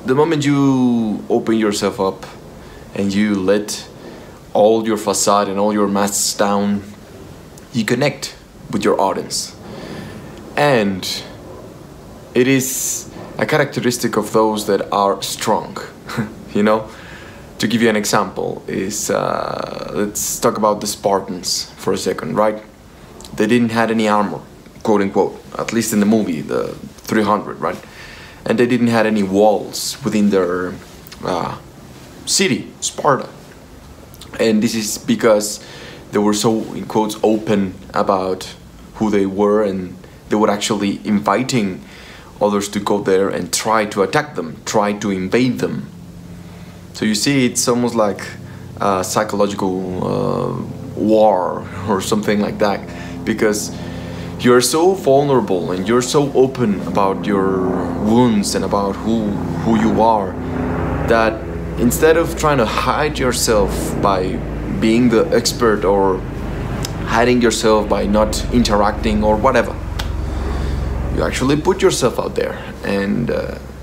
the moment you open yourself up and you let all your facade and all your masks down, you connect with your audience. And it is a characteristic of those that are strong. You know, to give you an example is let's talk about the Spartans for a second, right? They didn't have any armor, quote unquote, at least in the movie, the 300, right? And they didn't have any walls within their city, Sparta. And this is because they were so, in quotes, open about who they were, and they were actually inviting others to go there and try to attack them, try to invade them. So you see, it's almost like a psychological war or something like that, because you're so vulnerable and you're so open about your wounds and about who you are, that instead of trying to hide yourself by being the expert or hiding yourself by not interacting or whatever, you actually put yourself out there, and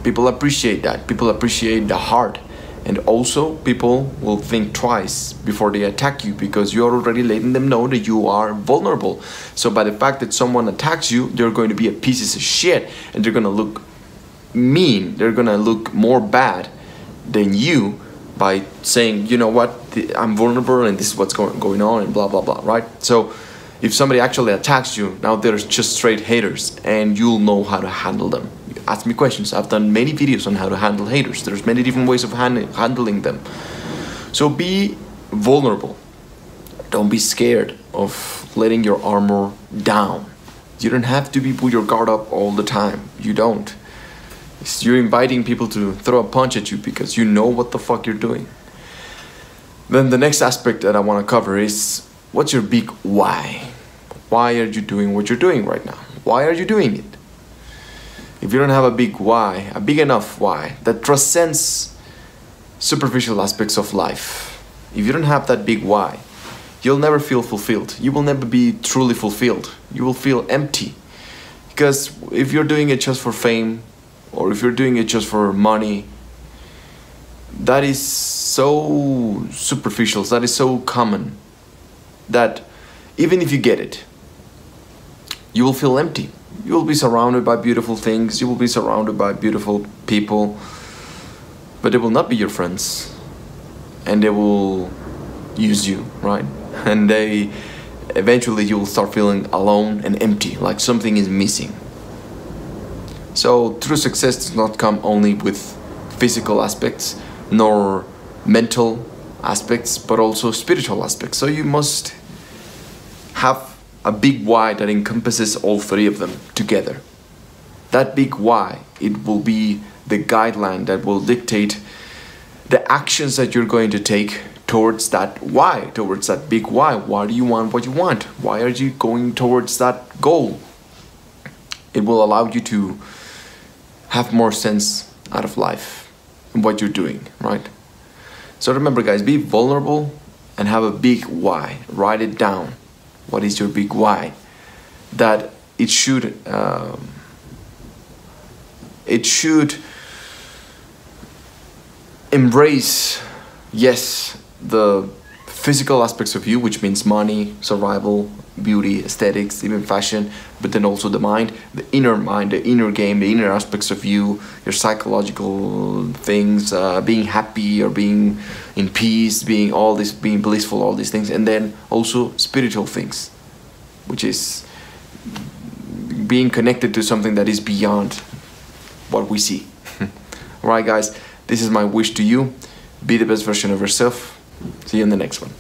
people appreciate that. People appreciate the heart, and also people will think twice before they attack you, because you're already letting them know that you are vulnerable. So by the fact that someone attacks you, they're going to be a pieces of shit, and they're gonna look mean, they're gonna look more bad than you by saying, you know what, I'm vulnerable and this is what's going on and blah blah blah, right? So if somebody actually attacks you, now they're just straight haters, and you'll know how to handle them. Ask me questions. I've done many videos on how to handle haters. There's many different ways of handling them. So be vulnerable. Don't be scared of letting your armor down. You don't have to put your guard up all the time. You don't. You're inviting people to throw a punch at you because you know what the fuck you're doing. Then the next aspect that I want to cover is, what's your big why? Why are you doing what you're doing right now? Why are you doing it? If you don't have a big why, a big enough why that transcends superficial aspects of life, if you don't have that big why, you'll never feel fulfilled. You will never be truly fulfilled. You will feel empty. Because if you're doing it just for fame, or if you're doing it just for money, that is so superficial, that is so common, that even if you get it, you will feel empty. You will be surrounded by beautiful things, you will be surrounded by beautiful people, but they will not be your friends, and they will use you, right? And eventually you will start feeling alone and empty, like something is missing. So true success does not come only with physical aspects, nor mental aspects, but also spiritual aspects. So you must have a big why that encompasses all three of them together. That big why, it will be the guideline that will dictate the actions that you're going to take towards that why, towards that big why. Why do you want what you want? Why are you going towards that goal? It will allow you to have more sense out of life and what you're doing, right? So remember, guys, be vulnerable and have a big why. Write it down. What is your big why? That it should embrace, yes, the physical aspects of you, which means money, survival, beauty, aesthetics, even fashion, but then also the mind, the inner game, the inner aspects of you, your psychological things, being happy or being in peace, being blissful, all these things, and then also spiritual things, which is being connected to something that is beyond what we see. Alright, guys, this is my wish to you. Be the best version of yourself. See you in the next one.